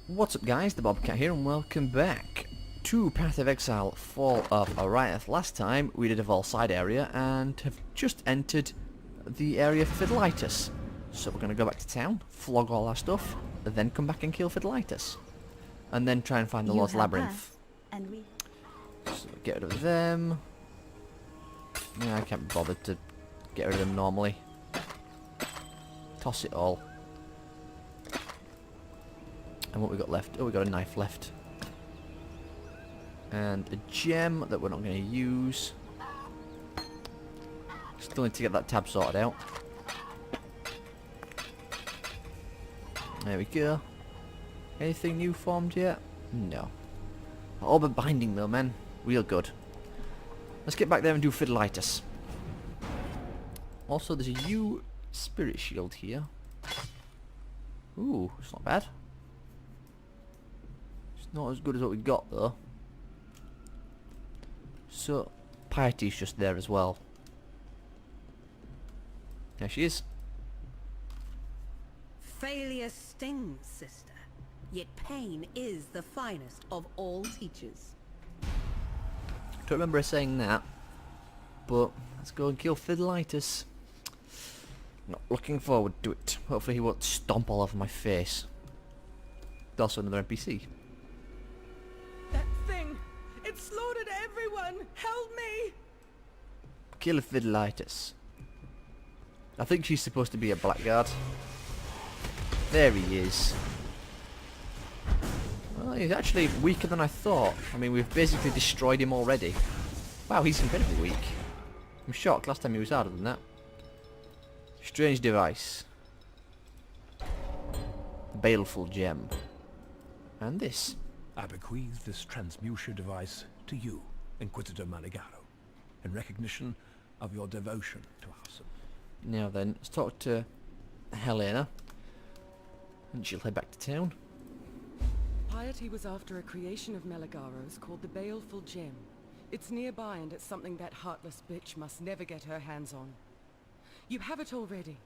What's up guys, the Bobcat here and welcome back to Path of Exile, Fall of Oriath. Last time we did a Vol side area and have just entered the area for Fiddleitus. So we're going to go back to town, flog all our stuff, then come back and kill Fiddleitus. And then try and find the Lord's Labyrinth. And we So get rid of them. Yeah, I can't be bothered to get rid of them normally. Toss it all. And what we got left? Oh, we got a knife left. And a gem that we're not going to use. Still need to get that tab sorted out. There we go. Anything new formed yet? No. All but binding though, man. Real good. Let's get back there and do Fiddleitus. Also, there's a U spirit shield here. Ooh, it's not bad. Not as good as what we got though. So Piety's just there as well. There she is. Failure stings, sister. Yet pain is the finest of all teachers. Don't remember her saying that. But let's go and kill Fiddleitus. Not looking forward to it. Hopefully he won't stomp all over my face. There's also another NPC. That thing! It slaughtered everyone! Help me! Kill Fiddleitus. I think she's supposed to be a blackguard. There he is. Well, he's actually weaker than I thought. I mean, we've basically destroyed him already. Wow, he's incredibly weak. I'm shocked. Last time he was harder than that. Strange device. Baleful gem. And this. I bequeath this transmutation device to you, Inquisitor Maligaro, in recognition of your devotion to our son. Now then, let's talk to Helena. And she'll head back to town. Piety was after a creation of Meligaro's called the Baleful Gem. It's nearby and it's something that heartless bitch must never get her hands on. You have it already.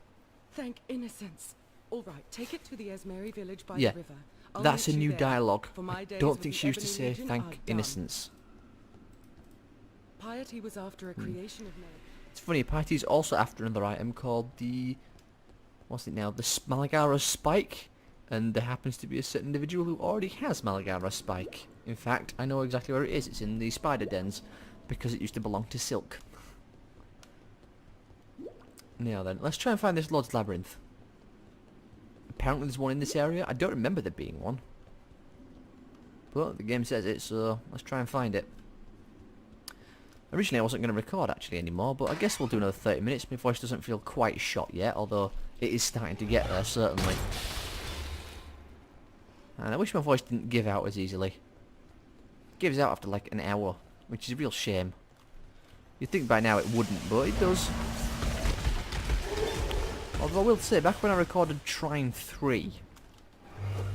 Thank innocence. Alright, take it to the Esmeri village by the river. I'll That's a meet you new there. dialogue. For my I days don't with think the she used to Ebony say Legion are thank done. innocence. Piety was after a creation of Meligaro. It's funny, Piety's also after another item called the... What's it now? The Maligaro Spike. And there happens to be a certain individual who already has Maligaro Spike. In fact, I know exactly where it is. It's in the spider dens. Because it used to belong to Silk. Now then, let's try and find this Lord's Labyrinth. Apparently there's one in this area. I don't remember there being one. But the game says it, so let's try and find it. Originally I wasn't going to record actually anymore, but I guess we'll do another 30 minutes. My voice doesn't feel quite shot yet, although it is starting to get there, certainly. And I wish my voice didn't give out as easily. It gives out after like an hour, which is a real shame. You'd think by now it wouldn't, but it does. Although I will say, back when I recorded Trine 3,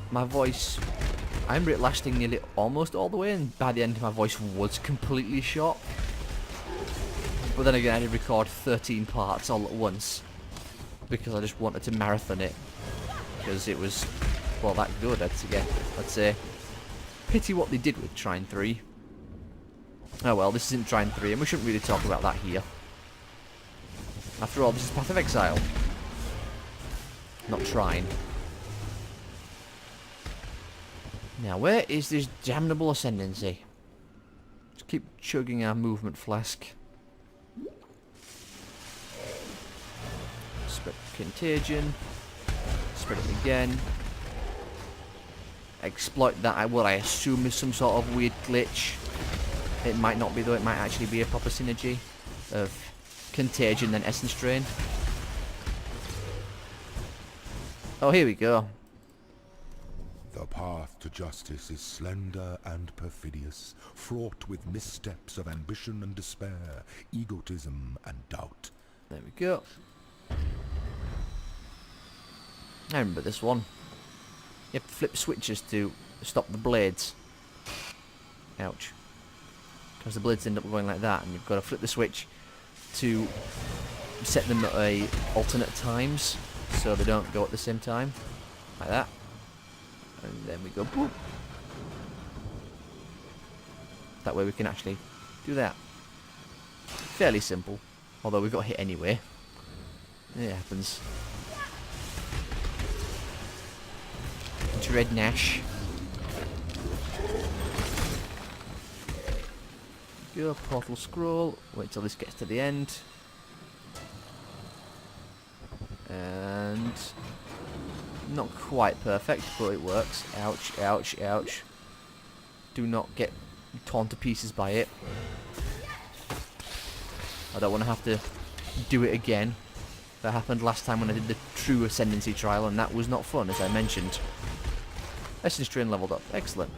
my voice, I remember it lasting nearly almost all the way, and by the end my voice was completely shot. But then again, I did record 13 parts all at once, because I just wanted to marathon it, because it was, well, that good, I'd say. Pity what they did with Trine 3. Oh well, this isn't Trine 3, and we shouldn't really talk about that here. After all, this is Path of Exile. Not Trine. Now, where is this damnable ascendancy? Let's keep chugging our movement flask. Spread contagion. Spread it again. Exploit that, what I assume is some sort of weird glitch. It might not be though, it might actually be a proper synergy of contagion then essence drain. Oh, here we go. The path to justice is slender and perfidious, fraught with missteps of ambition and despair, egotism and doubt. There we go. I remember this one. You have to flip switches to stop the blades. Ouch. Because the blades end up going like that, and you've got to flip the switch to set them at alternate times so they don't go at the same time, like that. And then we go boop. That way we can actually do that. Fairly simple. Although we got hit anyway. It happens. Dread Nash. Go, portal scroll. Wait till this gets to the end. And not quite perfect, but it works. Ouch, ouch, ouch. Do not get torn to pieces by it. I don't want to have to do it again. That happened last time when I did the true ascendancy trial, and that was not fun, as I mentioned. Essence Train leveled up. Excellent.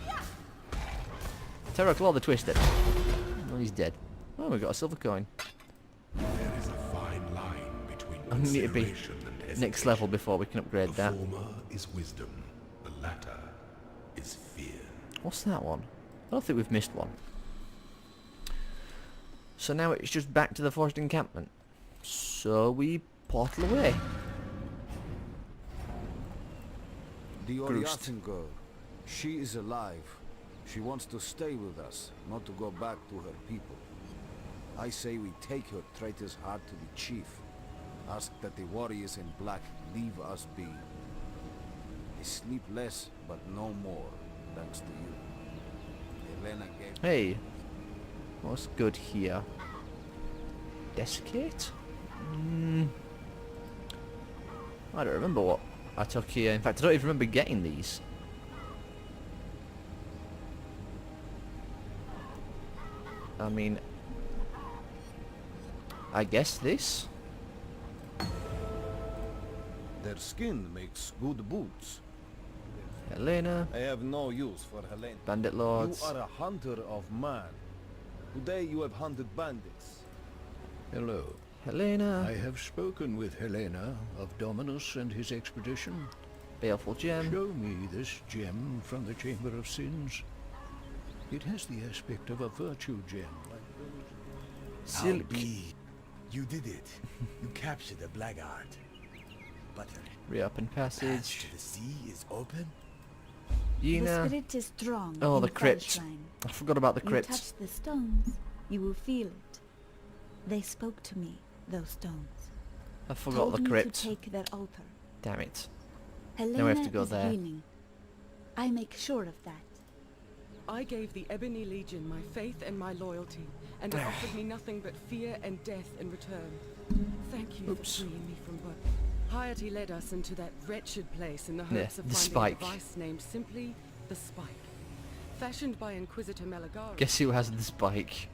Terror Claw the Twisted. Oh, he's dead. Oh, we got a silver coin. There is a fine line between I need to be consideration and hesitation. next level before we can upgrade The that. former is wisdom, the latter is fear. What's that one? I don't think we've missed one. So now it's just back to the forest encampment. So we portal away. The Ghost. Oriathan girl. She is alive. She wants to stay with us, not to go back to her people. I say we take her traitor's heart to the chief. Ask that the warriors in black leave us be. They sleep less, but no more, thanks to you. Helena gave... Hey, what's good here? Desiccate? I don't remember what I took here. In fact, I don't even remember getting these. I mean, I guess this? Their skin makes good boots. Helena, I have no use for Helena. Bandit Lords. You are a hunter of man. Today you have hunted bandits. Hello. Helena, I have spoken with Helena of Dominus and his expedition. Baleful Gem. Show me this gem from the Chamber of Sins. It has the aspect of a virtue gem. Silk. You did it. You captured the blackguard. But Reopen path passage. to the sea is open? The Yena. spirit is strong. Oh, in the Fell crypt. Shrine. I forgot about the You crypt. touch the stones, you will feel it. They spoke to me, those stones. I forgot Told the me crypt. to take their altar. Damn it. Helena we have to go is there. healing. I make sure of that. I gave the Ebony Legion my faith and my loyalty, and it offered me nothing but fear and death in return. Thank you Oops. for freeing me from birth. Piety led us into that wretched place in the Yeah, hopes of the finding spike. a device named simply the Spike. Fashioned by Inquisitor Meligaro. Guess who has the spike?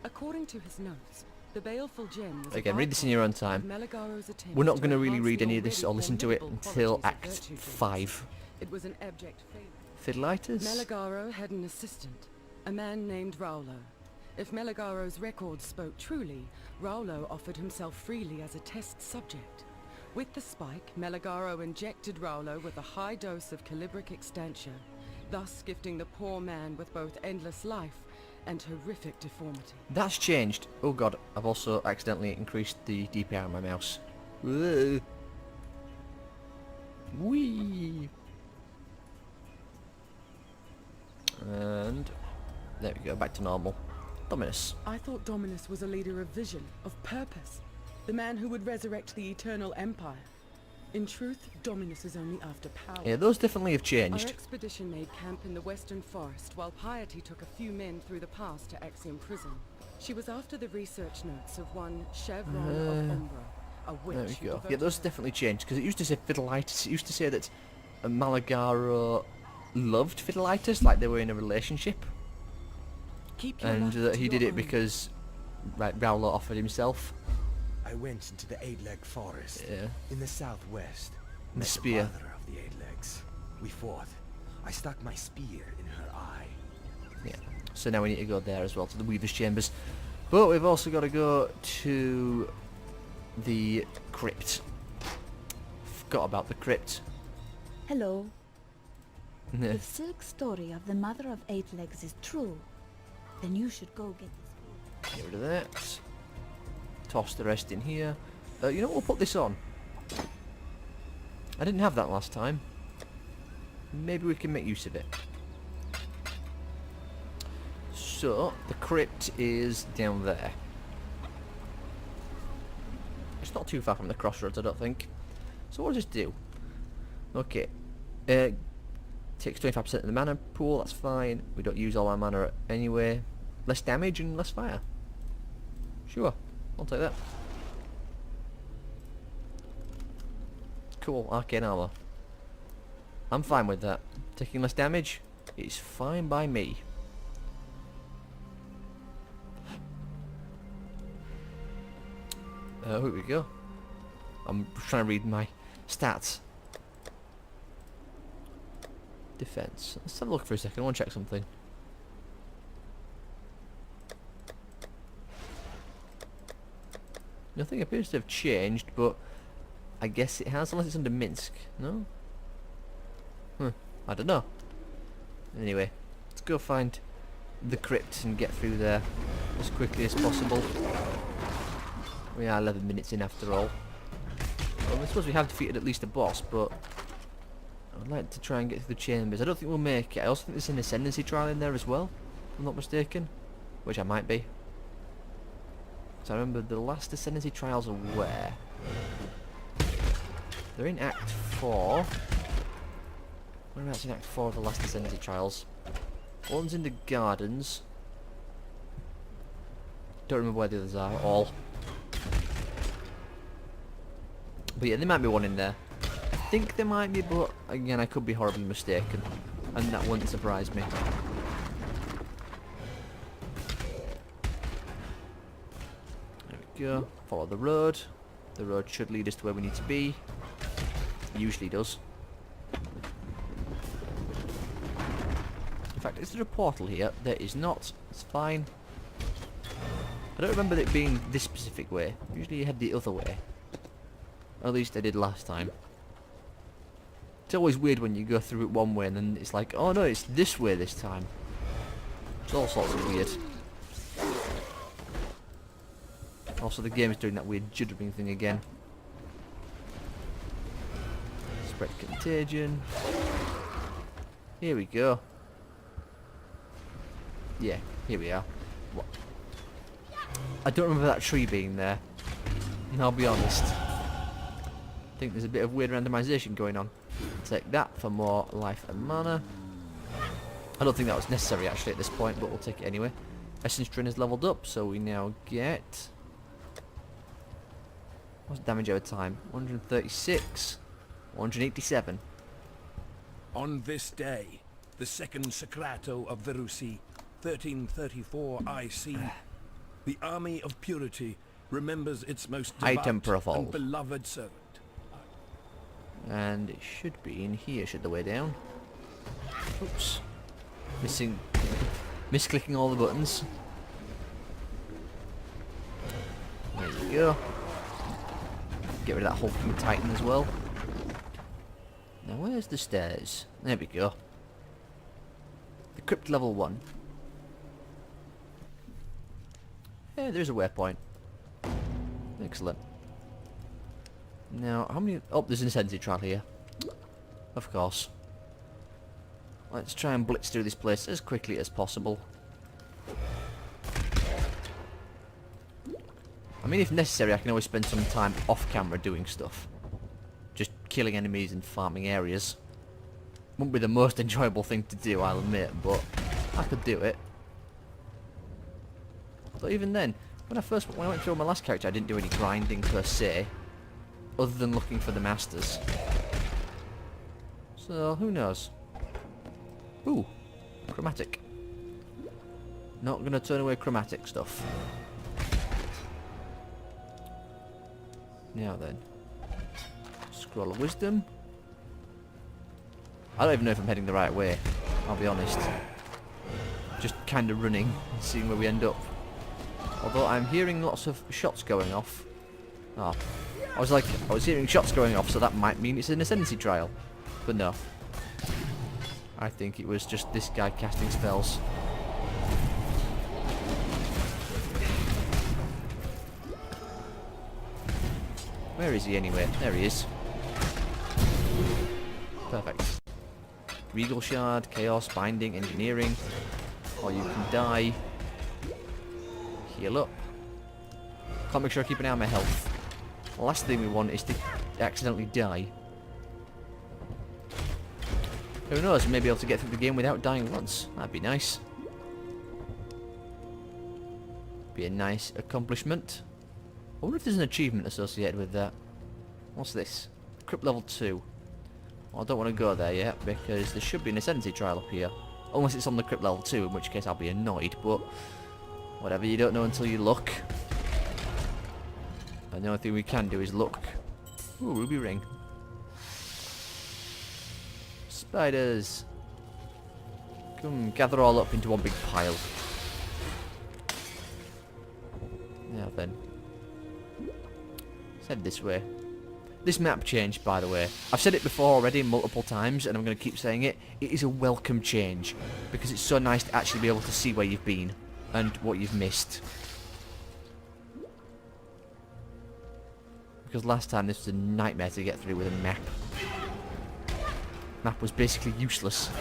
According to his notes, the baleful gem was Again, a read this in your own byproduct time. of Meligaro's attempt We're not to going to really enhance read the any of this or already listen to it formidable until qualities of Act virtue 5. It was an abject failure. Fiddlitis? Meligaro had an assistant, a man named Raulo. If Meligaro's records spoke truly, Raulo offered himself freely as a test subject. With the spike, Meligaro injected Raulo with a high dose of calibric extantia, thus gifting the poor man with both endless life and horrific deformity. That's changed. Oh god, I've also accidentally increased the DPI on my mouse. Whoa. Whee! And there we go, back to normal. Dominus. I thought Dominus was a leader of vision, of purpose, the man who would resurrect the eternal empire. In truth, Dominus is only after power. Yeah, those definitely have Our changed. expedition made camp in the western forest, while Piety took a few men through the pass to Axiom prison. She was after the research notes of one Chevron of Umbra, a witch. There we who go. devoted Yeah, those her- definitely changed, because it used to say Fiddleitis. It used to say that Maligaro loved Fiddleitis, like they were in a relationship. Keep your And luck that to he your did it own. because Raulo offered himself. I went into the eight-leg forest Yeah. in the southwest. The Met spear. The mother of the eight legs. We fought. I stuck my spear in her eye. Yeah. So now we need to go there as well, to the Weaver's Chambers. But we've also got to go to the crypt. Forgot about the crypt. Hello. If Silk's story of the mother of eight legs is true, then you should go get this. Get rid of that. Toss the rest in here. You know what, we'll put this on. I didn't have that last time. maybe we can make use of it. So, the crypt is down there. It's not too far from the crossroads, I don't think. So we'll just do. Okay. Takes 25% of the mana pool, that's fine. We don't use all our mana anyway. Less damage and less fire. Sure, I'll take that. Cool, arcane armor. I'm fine with that. Taking less damage is fine by me. Here we go. I'm trying to read my stats. Defense. Let's have a look for a second. I want to check something. Nothing appears to have changed, but I guess it has, unless it's under Minsk. No? I don't know. Anyway, let's go find the crypt and get through there as quickly as possible. We are 11 minutes in after all. Well, I suppose we have defeated at least a boss, but I'd like to try and get through the chambers. I don't think we'll make it. I also think there's an ascendancy trial in there as well, if I'm not mistaken. Which I might be. So I remember the last ascendancy trials are where? They're in Act 4. Whereabouts in Act 4 of the last ascendancy trials? One's in the gardens. Don't remember where the others are at all. But yeah, there might be one in there. I think there might be, but again, I could be horribly mistaken. And that wouldn't surprise me. There we go. Follow the road. The road should lead us to where we need to be. It usually does. In fact, is there a portal here? There is not. It's fine. I don't remember it being this specific way. Usually you head the other way. Or at least I did last time. It's always weird when you go through it one way and then it's like, oh no, it's this way this time. It's all sorts of weird. Also, the game is doing that weird juddering thing again. Spread contagion. Here we go. Yeah, here we are. What? I don't remember that tree being there. And I'll be honest. I think there's a bit of weird randomization going on. Take that for more life and mana. I don't think that was necessary actually at this point, but we'll take it anyway. Essence Drain is leveled up, so we now get... what's damage over time? 136. 187. On this day, the second Sacrato of Verusi, 1334 IC, the army of purity remembers its most Item devout profile. and beloved servant. And it should be in here, should the way down. Oops. Misclicking all the buttons. There you go. Get rid of that hulking titan as well. Now where's the stairs? There we go. The crypt level 1. Yeah, there's a waypoint. Excellent. Now, how many... oh, there's an ascendancy trial here. Of course. Let's try and blitz through this place as quickly as possible. I mean, if necessary, I can always spend some time off camera doing stuff. Just killing enemies and farming areas. Wouldn't be the most enjoyable thing to do, I'll admit, but I could do it. But even then, when I went through my last character, I didn't do any grinding per se, other than looking for the masters. So, who knows? Ooh, chromatic. Not gonna turn away chromatic stuff. Now then. Scroll of Wisdom. I don't even know if I'm heading the right way, I'll be honest. Just kind of running and seeing where we end up. Although I'm hearing lots of shots going off. Oh. I was hearing shots going off, so that might mean it's an ascendancy trial. But no. I think it was just this guy casting spells. Where is he anyway? There he is. Perfect. Regal Shard, Chaos, Binding, Engineering. Or you can die. Heal up. Can't make sure I keep an eye on my health. The last thing we want is to accidentally die. Who knows, we may be able to get through the game without dying once. That'd be nice. Be a nice accomplishment. I wonder if there's an achievement associated with that. What's this? Crypt level 2. Well, I don't want to go there yet because there should be an ascendancy trial up here. Unless it's on the crypt level 2, in which case I'll be annoyed, but whatever, you don't know until you look. And the only thing we can do is look. Ooh, ruby ring. Spiders. Come, gather all up into one big pile. Now then. Let's head this way. This map change, by the way, I've said it before already multiple times, and I'm going to keep saying it. It is a welcome change, because it's so nice to actually be able to see where you've been, and what you've missed. Because last time this was a nightmare to get through with a map. Map was basically useless.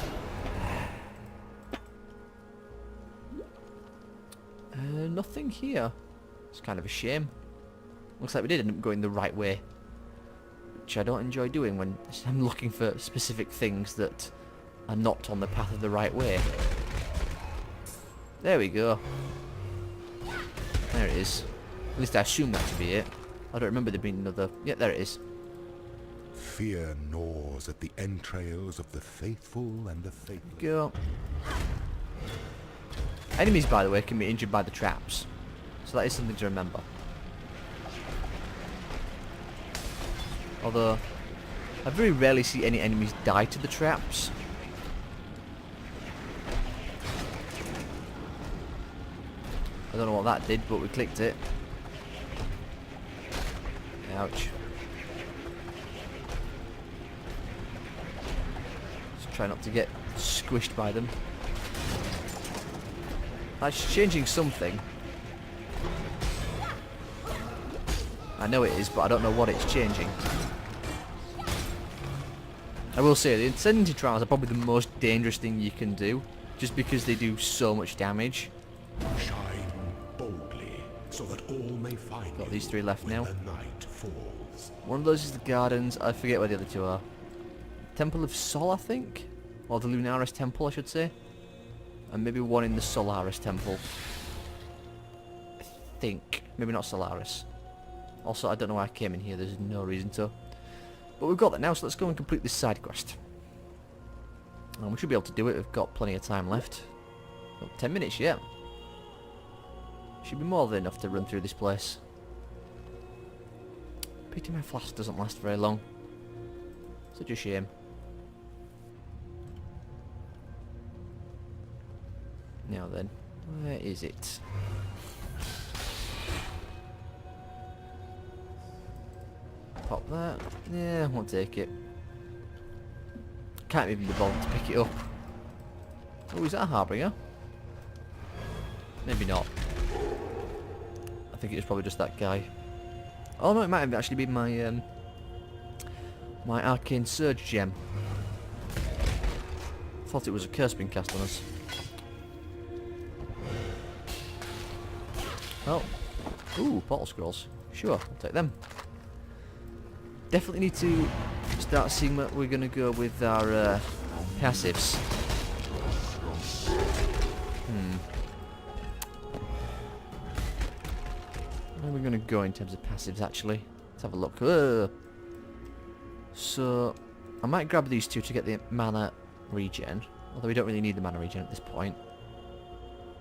Nothing here. It's kind of a shame. Looks like we did end up going the right way. Which I don't enjoy doing when I'm looking for specific things that are not on the path of the right way. There we go. There it is. At least I assume that to be it. I don't remember there being another... Yeah, there it is. Fear gnaws at the entrails of the faithful and the faithless. Go. Enemies, by the way, can be injured by the traps. So that is something to remember. Although, I very rarely see any enemies die to the traps. I don't know what that did, but we clicked it. Ouch. Just try not to get squished by them. That's changing something. I know it is, but I don't know what it's changing. I will say, the Ascendancy Trials are probably the most dangerous thing you can do, just because they do so much damage. Shine boldly, so that all may find Got you these 3 left when now. the night falls. One of those is the Gardens. I forget where the other 2 are. Temple of Sol, I think? Or the Lunaris Temple, I should say. And maybe one in the Solaris Temple. I think. Maybe not Solaris. Also, I don't know why I came in here. There's no reason to. But we've got that now, so let's go and complete this side quest. And we should be able to do it. We've got plenty of time left. Oh, 10 minutes, yeah. Should be more than enough to run through this place. Pity my flask doesn't last very long. Such a shame. Now then, where is it? Pop that. Yeah, we'll take it. Can't even be bothered to pick it up. Oh, is that a Harbinger? Maybe not. I think it was probably just that guy. Oh no, it might have actually been my my Arcane Surge gem. Thought it was a curse being cast on us. Oh. Ooh, portal scrolls. Sure, I'll take them. Definitely need to start seeing what we're going to go with our passives. Where are we going to go in terms of passives, actually? Let's have a look. So, I might grab these 2 to get the mana regen. Although we don't really need the mana regen at this point.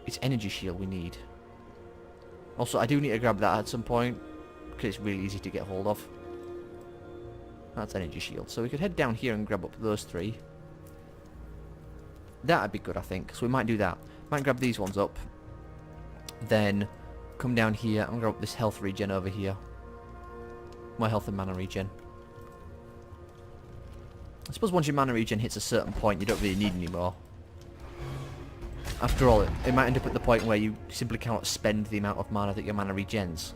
It's energy shield we need. Also, I do need to grab that at some point, because it's really easy to get hold of. That's energy shield. So we could head down here and grab up those 3. That'd be good, I think. So we might do that. Might grab these ones up. Then come down here and grab up this health regen over here. My health and mana regen. I suppose once your mana regen hits a certain point, you don't really need any more. After all, it might end up at the point where you simply cannot spend the amount of mana that your mana regens.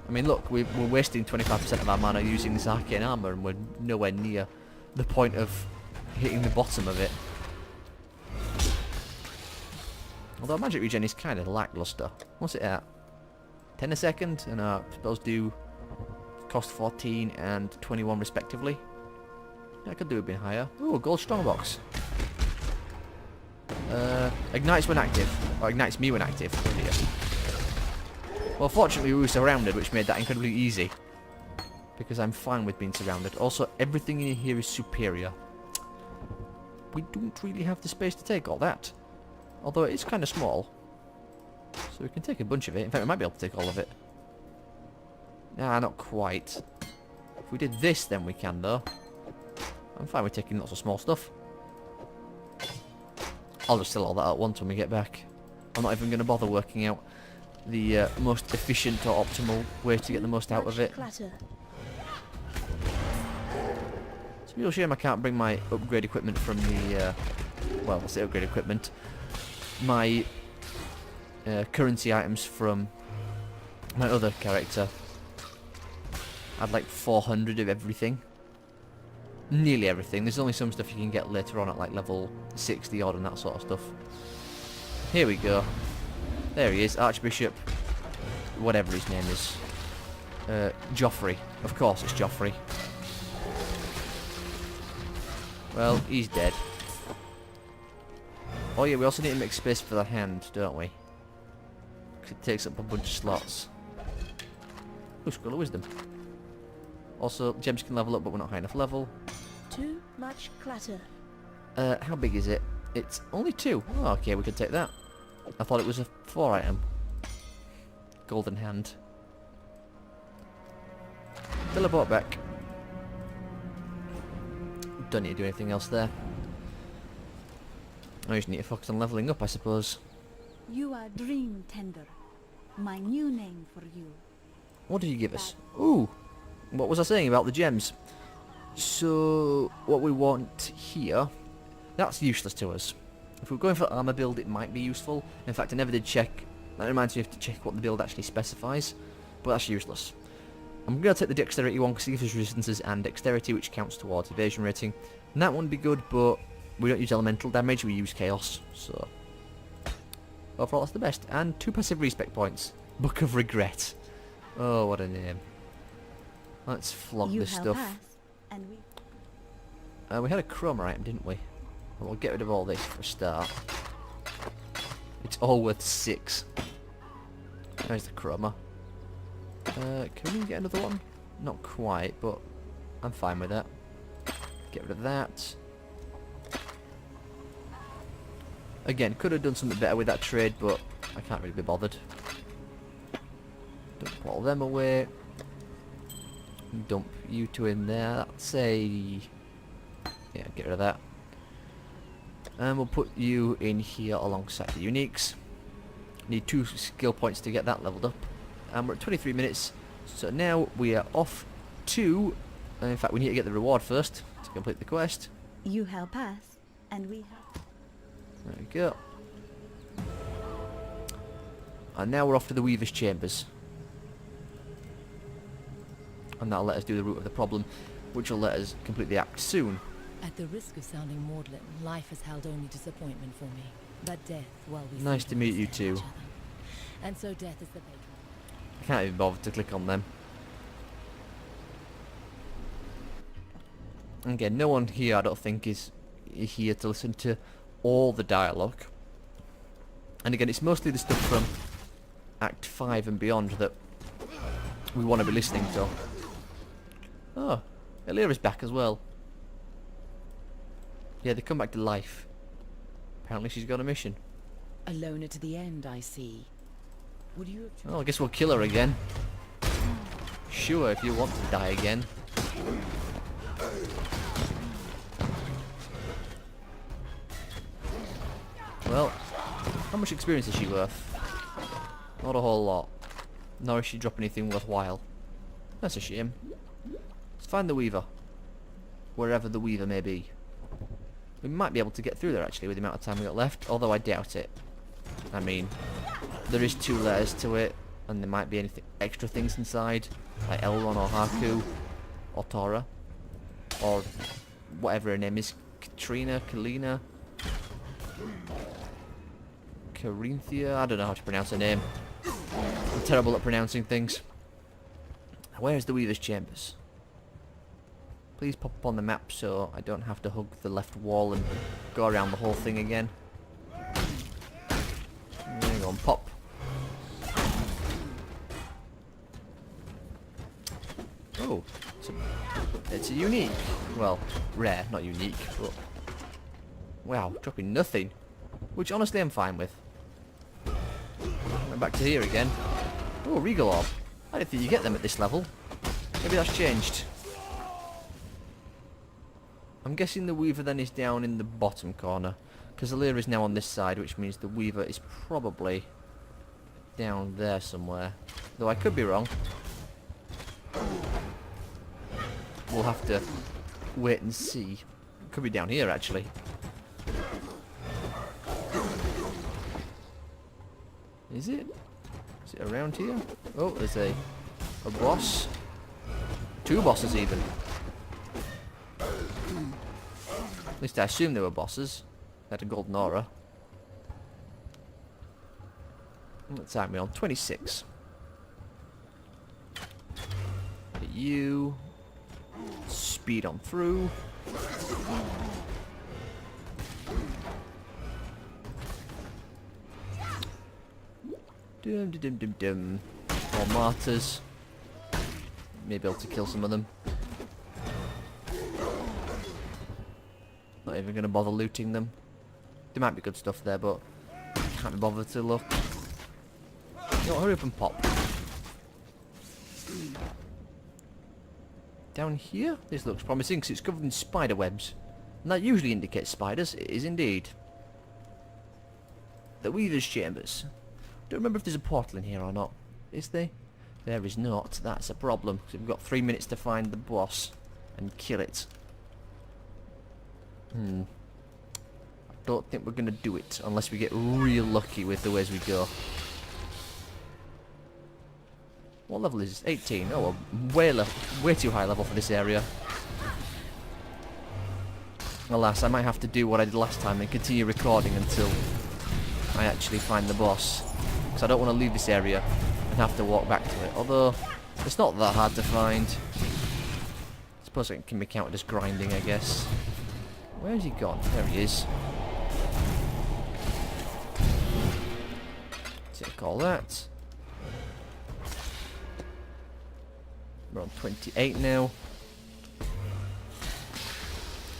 I mean, look, we're wasting 25% of our mana using this arcane armor, and we're nowhere near the point of hitting the bottom of it. Although magic regen is kind of lackluster. What's it at? 10 a second? And spells do cost 14 and 21 respectively. Yeah, I could do a bit higher. Ooh, a gold strongbox. Ignites when active. Or ignites me when active. Oh dear. Well, fortunately we were surrounded, which made that incredibly easy. Because I'm fine with being surrounded. Also, everything in here is superior. We don't really have the space to take all that. Although it is kind of small. So we can take a bunch of it. In fact, we might be able to take all of it. Nah, not quite. If we did this, then we can, though. I'm fine with taking lots of small stuff. I'll just sell all that at once when we get back. I'm not even going to bother working out the most efficient or optimal way to get the most out of it. It's a real shame I can't bring my upgrade equipment from the... well, I'll say upgrade equipment. My currency items from my other character. I had like 400 of everything. Nearly everything. There's only some stuff you can get later on at like level 60 odd and that sort of stuff. Here we go. There he is, Archbishop, whatever his name is. Joffrey. Of course it's Joffrey. Well, he's dead. Oh yeah, we also need to make space for the hand, don't we? Because it takes up a bunch of slots. Ooh, Scroll of Wisdom. Also, gems can level up, but we're not high enough level. Too much clutter. How big is it? It's only 2. Oh, okay, we could take that. I thought it was a 4 item. Golden hand. Teleport back. Don't need to do anything else there. I just need to focus on leveling up, I suppose. You are Dream Tender. My new name for you. What did you give us? Ooh! What was I saying about the gems? So, what we want here, that's useless to us. If we're going for armor build, it might be useful. In fact, I never did check. That reminds me of to check what the build actually specifies. But that's useless. I'm going to take the dexterity one because it gives us resistances and dexterity, which counts towards evasion rating. And that one would be good, but we don't use elemental damage, we use chaos. So, overall, that's the best. And 2 passive respec points. Book of Regret. Oh, what a name. Let's flog this stuff. And We had a chroma item, didn't we? Well, we'll get rid of all this for a start. It's all worth 6. There's the chroma. Can we get another one? Not quite, but I'm fine with that. Get rid of that. Again, could have done something better with that trade, but I can't really be bothered. Dump all them away. Dump you 2 in there. That's a... yeah, get rid of that. And we'll put you in here alongside the uniques. Need 2 skill points to get that leveled up. And we're at 23 minutes. So now we are off to... in fact, we need to get the reward first to complete the quest. you help us, and we help. There we go. And now we're off to the Weaver's Chambers. And that'll let us do the root of the problem, which will let us complete the act soon. At the risk of sounding maudlin, life has held only disappointment for me. But death, well, we Nice to meet you understand too. each other. And so death is the patron. I can't even bother to click on them. Again, no one here I don't think is here to listen to all the dialogue. And again, it's mostly the stuff from Act 5 and beyond that we want to be listening to. Oh, Elira's back as well. Yeah, they come back to life. Apparently she's got a mission. A loner to the end, I see. Would you have Oh, I guess we'll kill her again. Sure, if you want to die again. Well, how much experience is she worth? Not a whole lot. Nor is she drop anything worthwhile. That's a shame. Let's find the Weaver. Wherever the Weaver may be. We might be able to get through there actually with the amount of time we got left, although I doubt it. I mean, there is 2 layers to it, and there might be anything extra things inside, like Elrond or Haku, or Tora, or whatever her name is, Katrina, Kalina, Carinthia. I don't know how to pronounce her name. I'm terrible at pronouncing things. Where's the Weaver's Chambers? Please pop up on the map so I don't have to hug the left wall and go around the whole thing again. There you go, and pop. Oh, it's a unique. Well, rare, not unique, but... Wow, dropping nothing. Which honestly I'm fine with. We're back to here again. Oh, Regal Orb. I didn't think you get them at this level. Maybe that's changed. I'm guessing the Weaver then is down in the bottom corner. Because Alira is now on this side, which means the Weaver is probably down there somewhere. Though I could be wrong. We'll have to wait and see. Could be down here actually. Is it? Is it around here? Oh, there's a boss. 2 bosses even. At least I assume they were bosses. They had a golden aura. What time are we on? 26. You speed on through. Dum dum dum dum. More martyrs. Maybe able to kill some of them. Not even gonna bother looting them. There might be good stuff there, but can't be bothered to look. No, hurry up and pop. Down here, this looks promising because it's covered in spider webs. And that usually indicates spiders. It is indeed. The Weaver's Chambers. Don't remember if there's a portal in here or not. Is there? There is not. That's a problem. So we've got 3 minutes to find the boss and kill it. I don't think we're going to do it unless we get real lucky with the ways we go. What level is this? 18. Oh, well, way too high level for this area. Alas, I might have to do what I did last time and continue recording until I actually find the boss. Because I don't want to leave this area and have to walk back to it. Although, it's not that hard to find. I suppose it can be counted as grinding, I guess. Where's he gone? There he is. Take all that. We're on 28 now.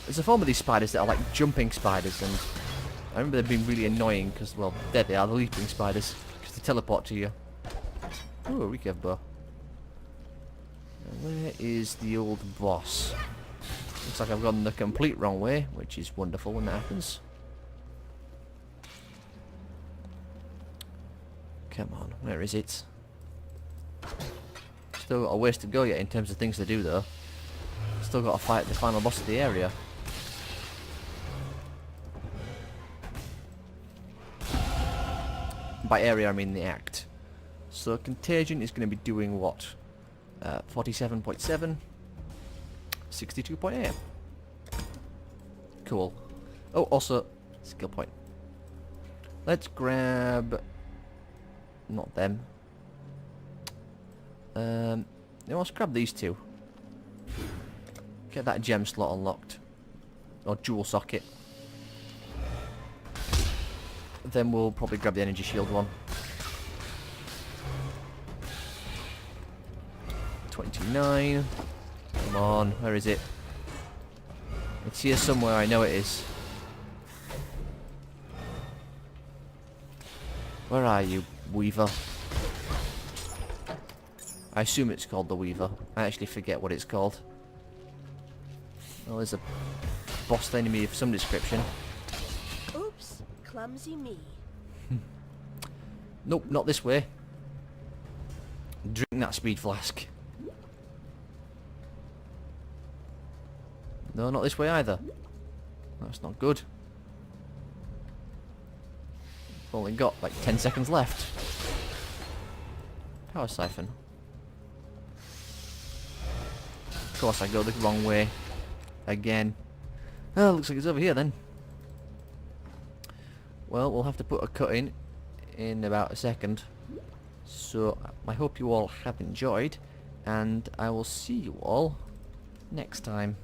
There's a form of these spiders that are like jumping spiders, and I remember them being really annoying because, well, there they are, the leaping spiders, because they teleport to you. Ooh, a recurve bow. Where is the old boss? Looks like I've gone the complete wrong way, which is wonderful when that happens. Come on, where is it? Still got a ways to go yet in terms of things to do though. Still got to fight the final boss of the area. By area I mean the act. So contagion is going to be doing what? 47.7. 62.8. Cool. Oh, also skill point. Let's grab... not them. Let's grab these 2. Get that gem slot unlocked. Or jewel socket. Then we'll probably grab the energy shield one. 29. Come on, where is it? It's here somewhere, I know it is. Where are you, Weaver? I assume it's called the Weaver. I actually forget what it's called. Well, there's a boss enemy of some description. Oops, clumsy me. Nope, not this way. Drink that speed flask. No, not this way either. That's not good. We've only got like 10 seconds left. Power siphon. Of course I go the wrong way. Again. Oh, looks like it's over here then. Well, we'll have to put a cut in about a second. So, I hope you all have enjoyed, and I will see you all next time.